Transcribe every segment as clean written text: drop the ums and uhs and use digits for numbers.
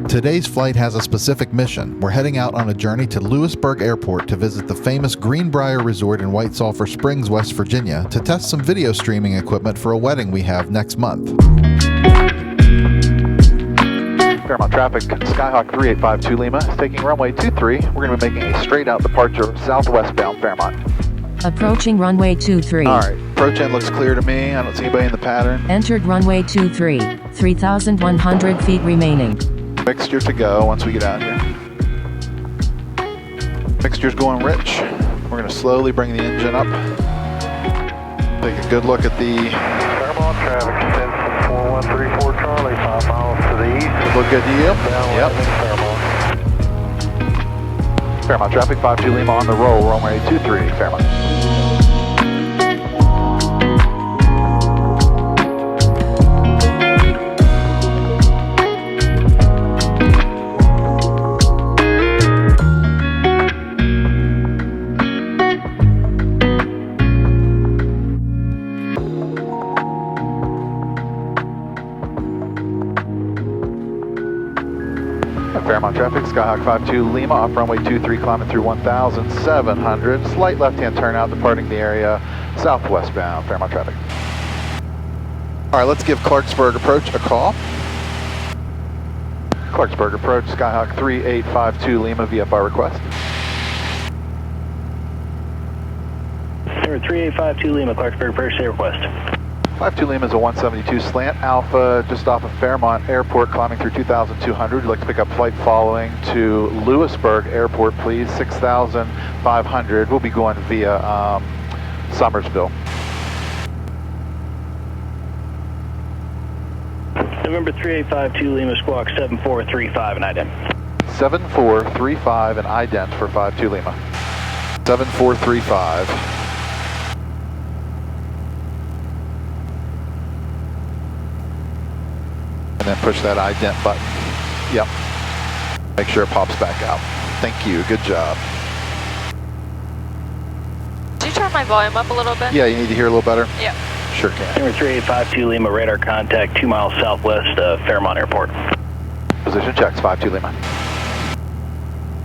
Today's flight has a specific mission. We're heading out on a journey to Lewisburg Airport to visit the famous Greenbrier Resort in White Sulphur Springs, West Virginia, to test some video streaming equipment for a wedding we have next month. Fairmont traffic, Skyhawk 3852 Lima is taking runway 23. We're going to be making a straight out departure southwest bound Fairmont. Approaching runway 23. All right, approach end looks clear to me. I don't see anybody in the pattern. Entered runway 23. 3,100 feet remaining. Mixture to go once we get out here. Mixture's going rich. We're going to slowly bring the engine up. Take a good look at the Fairmont traffic, 4134 Charlie, 5 miles to the east. Look good to you? Yep. Fairmont traffic, 52 Lima on the roll, runway 23, Fairmont. Fairmont traffic, Skyhawk 52 Lima, off runway 23, climbing through 1,700. Slight left-hand turnout, departing the area, southwest bound, Fairmont traffic. All right, let's give Clarksburg approach a call. Clarksburg approach, Skyhawk 3852 Lima, VFR request. Number 3852 Lima, Clarksburg approach, say request. 52 Lima is a 172 slant alpha just off of Fairmont Airport, climbing through 2,200. We'd like to pick up flight following to Lewisburg Airport, please, 6,500. We'll be going via Summersville. November 3852 Lima, squawk 7435 and ident. 7435 and ident for 52 Lima. 7435. And then push that ident button. Yep. Make sure it pops back out. Thank you. Good job. Did you turn my volume up a little bit? Yeah, you need to hear a little better? Yep. Sure can. Number 3852 Lima, radar contact 2 miles southwest of Fairmont Airport. Position checks, 52 Lima.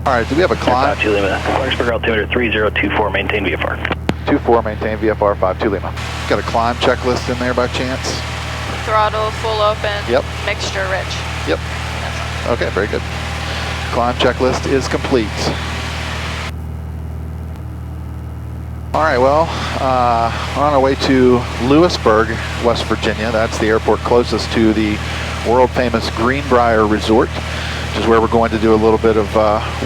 All right, do we have a climb? 52 Lima, Clarksburg altimeter 3024, maintain VFR. 24, maintain VFR, 52 Lima. Got a climb checklist in there by chance? Throttle full open. Yep. Mixture rich. Yep. Okay, very good. Climb checklist is complete. All right, well, we're on our way to Lewisburg, West Virginia. That's the airport closest to the world famous Greenbrier Resort, which is where we're going to do a little bit of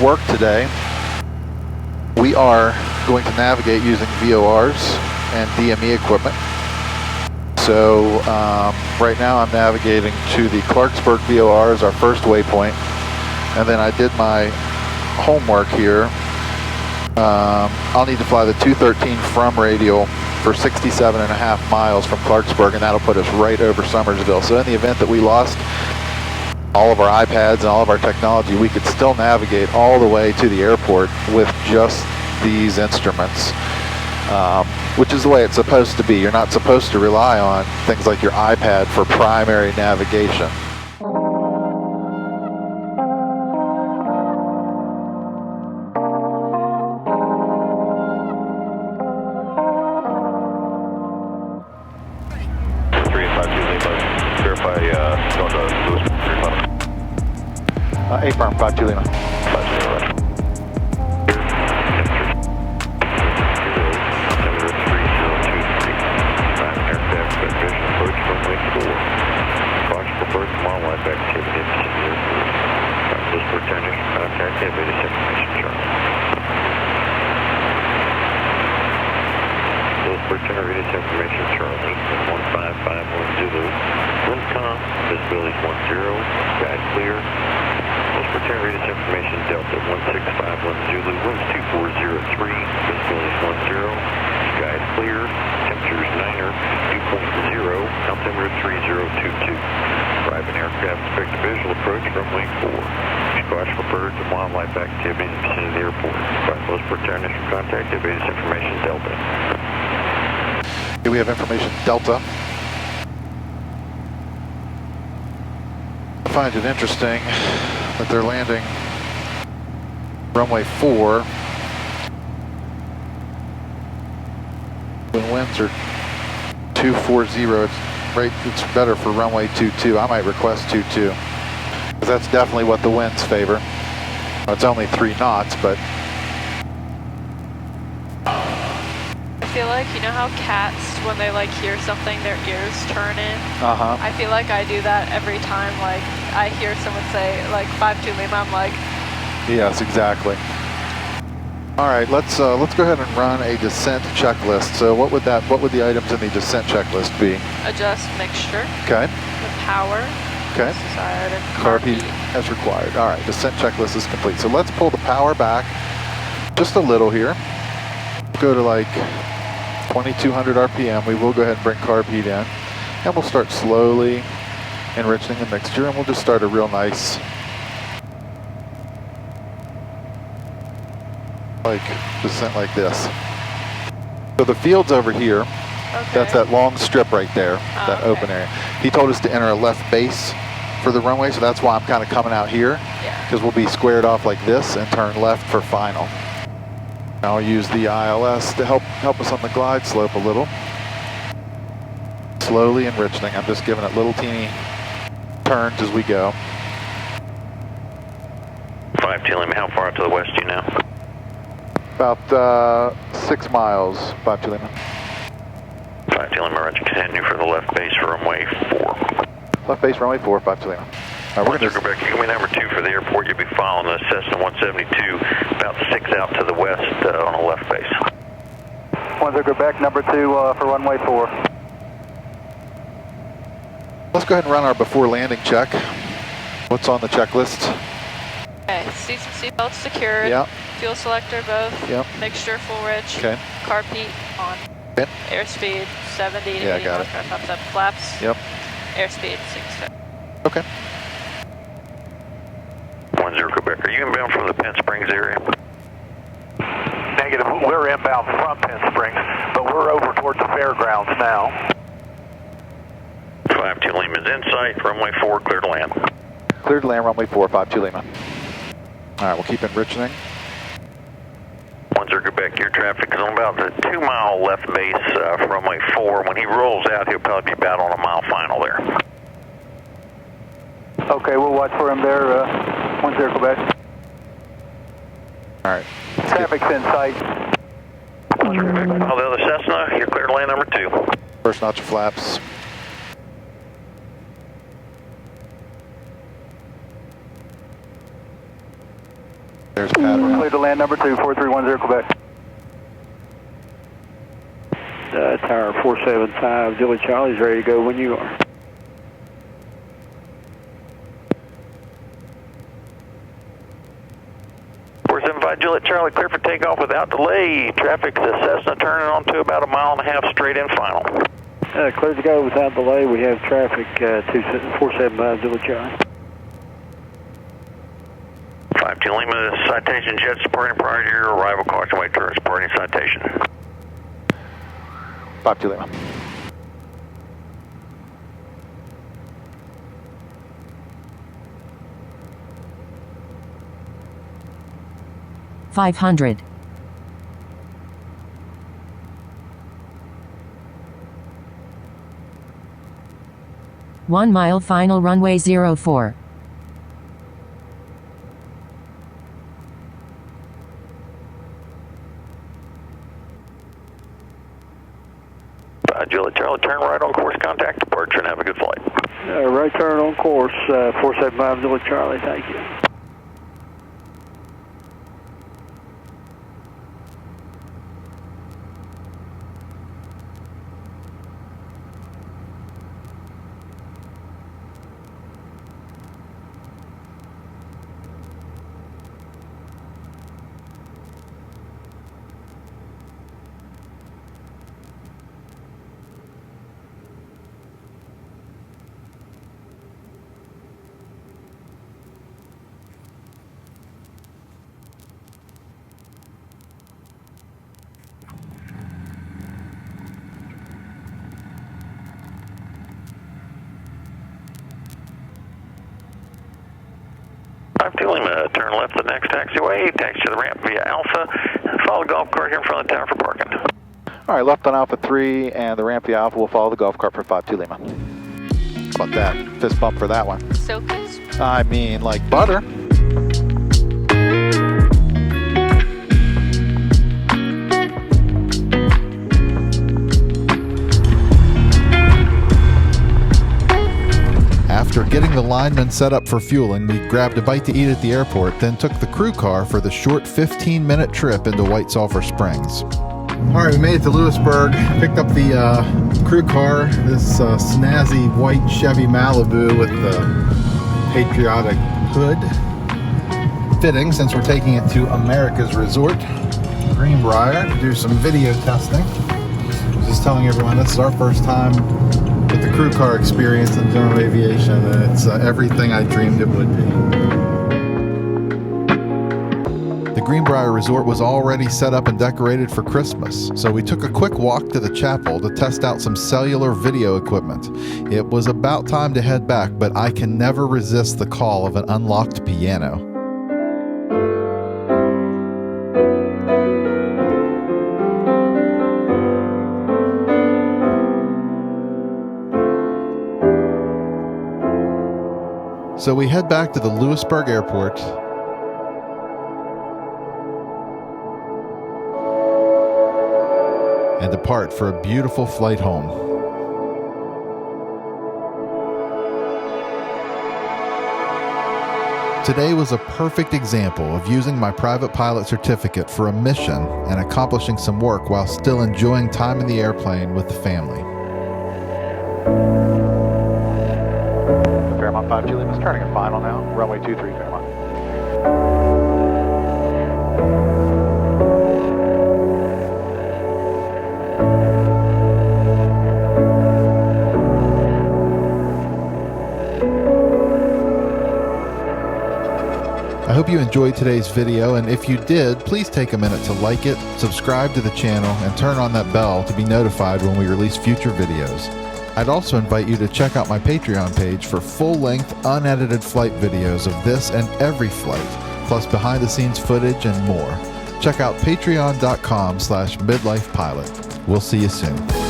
work today. We are going to navigate using VORs and DME equipment. So right now I'm navigating to the Clarksburg VOR as our first waypoint, and then I did my homework here. I'll need to fly the 213 from radial for 67.5 miles from Clarksburg, and that'll put us right over Summersville. So in the event that we lost all of our iPads and all of our technology, we could still navigate all the way to the airport with just these instruments. Which is the way it's supposed to be. You're not supposed to rely on things like your iPad for primary navigation. Verify, going to Lewisburg. A-firm, 52 Lima. 52 Lima. Information Charlie, 1551 Zulu. Wind calm, visibility 10, sky clear. Most return radius information Delta 1651 Zulu, winds 2403, visibility 10, sky clear. Temperatures 9er, dew point 0, altimeter 3022. Arriving aircraft expect visual approach runway 4. Squash for birds and wildlife activities in the vicinity of the airport. By most return initial contact, aviation information Delta. Here we have information Delta. find it interesting that they're landing runway 4 when winds are 240. It's better for runway 22. I might request 22 because that's definitely what the winds favor. It's only 3 knots, but I feel like, you know how cats, when they like hear something, their ears turn in? I feel like I do that every time, like, I hear someone say, like, 52 Lima, I'm like... Yes, exactly. All right, let's go ahead and run a descent checklist. So what would the items in the descent checklist be? Adjust mixture. Okay. The power. Okay. Desired and Carb carb heat as required. All right, descent checklist is complete. So let's pull the power back just a little here. Go to like 2200 RPM. We will go ahead and bring carb heat in. And we'll start slowly enriching the mixture, and we'll just start a real nice, like, descent like this. So the field's over here. Okay. That's that long strip right there, that open area. He told us to enter a left base for the runway, so that's why I'm kind of coming out here, because we'll be squared off like this and turn left for final. Now I'll use the ILS to help us on the glide slope a little. Slowly enriching. I'm just giving it little teeny turns as we go. 52 Lima, how far out to the west do you know? About 6 miles, 52 Lima. 52 Lima, roger, continue for the left base runway 4. Left base runway 4, 52 Lima. All right, we're going to Quebec, you're going to be number 2 for the airport. You'll be following the Cessna 172, about 6 out to the west on a left base. 10 Quebec, number 2 for runway 4. Let's go ahead and run our before landing check. What's on the checklist? Okay, seats and seatbelts secured. Yep. Fuel selector both. Yep. Mixture full rich. Okay. Carb heat on. Okay. Airspeed 70 to 80 Yeah, I got miles per hour. Thumbs up. Flaps. Yep. Airspeed 650. Okay. 10 Quebec, are you inbound from the Penn Springs area? Negative, we're inbound from Penn Springs, but we're over towards the fairgrounds now. 52 Lima is in sight, runway 4, clear to land. Clear to land, runway 4, 52 Lima. All right, we'll keep enriching. 10 Quebec, your traffic is on about the 2 mile left base from runway 4. When he rolls out, he'll probably be about on a mile final there. Okay, we'll watch for him there, 10 Quebec. All right. Traffic's in sight. 10 Quebec, oh, the other Cessna, you're clear to land number 2. First notch of flaps. There's a pattern. Clear to land number 2, 4310 Quebec. Tower 475, Julie Charlie's ready to go when you are. Juliet Charlie, clear for takeoff without delay. Traffic to Cessna turning on to about a mile and a half straight in final. Clear to go without delay. We have traffic 475 Juliet Charlie. 52 Lima, citation jets departing prior to your arrival. Caution wait turns departing citation. 52 Lima. $500. One mile final runway 04. Juliet Charlie, turn right on course, contact departure, and have a good flight. Right turn on course, 475 Juliet Charlie, thank you. 52 Lima, turn left the next taxiway, taxi to the ramp via Alpha, and follow the golf cart here in front of the tower for parking. All right, left on Alpha 3 and the ramp via Alpha. We'll follow the golf cart for 52 Lima. How about that? Fist bump for that one. So crisp. I mean, like butter. After getting the linemen set up for fueling, we grabbed a bite to eat at the airport, then took the crew car for the short 15-minute trip into White Sulphur Springs. All right, we made it to Lewisburg, picked up the crew car, this snazzy white Chevy Malibu with the patriotic hood fitting, since we're taking it to America's Resort, Greenbrier, to do some video testing. Just telling everyone this is our first time with the crew car experience in general aviation, and it's everything I dreamed it would be. The Greenbrier Resort was already set up and decorated for Christmas, so we took a quick walk to the chapel to test out some cellular video equipment. It was about time to head back, but I can never resist the call of an unlocked piano. So we head back to the Lewisburg Airport and depart for a beautiful flight home. Today was a perfect example of using my private pilot certificate for a mission and accomplishing some work while still enjoying time in the airplane with the family. Fairmont 52 Lima is turning at final now. Runway 23 Fairmont. I hope you enjoyed today's video, and if you did, please take a minute to like it, subscribe to the channel, and turn on that bell to be notified when we release future videos. I'd also invite you to check out my Patreon page for full-length, unedited flight videos of this and every flight, plus behind-the-scenes footage and more. Check out patreon.com/midlifepilot. We'll see you soon.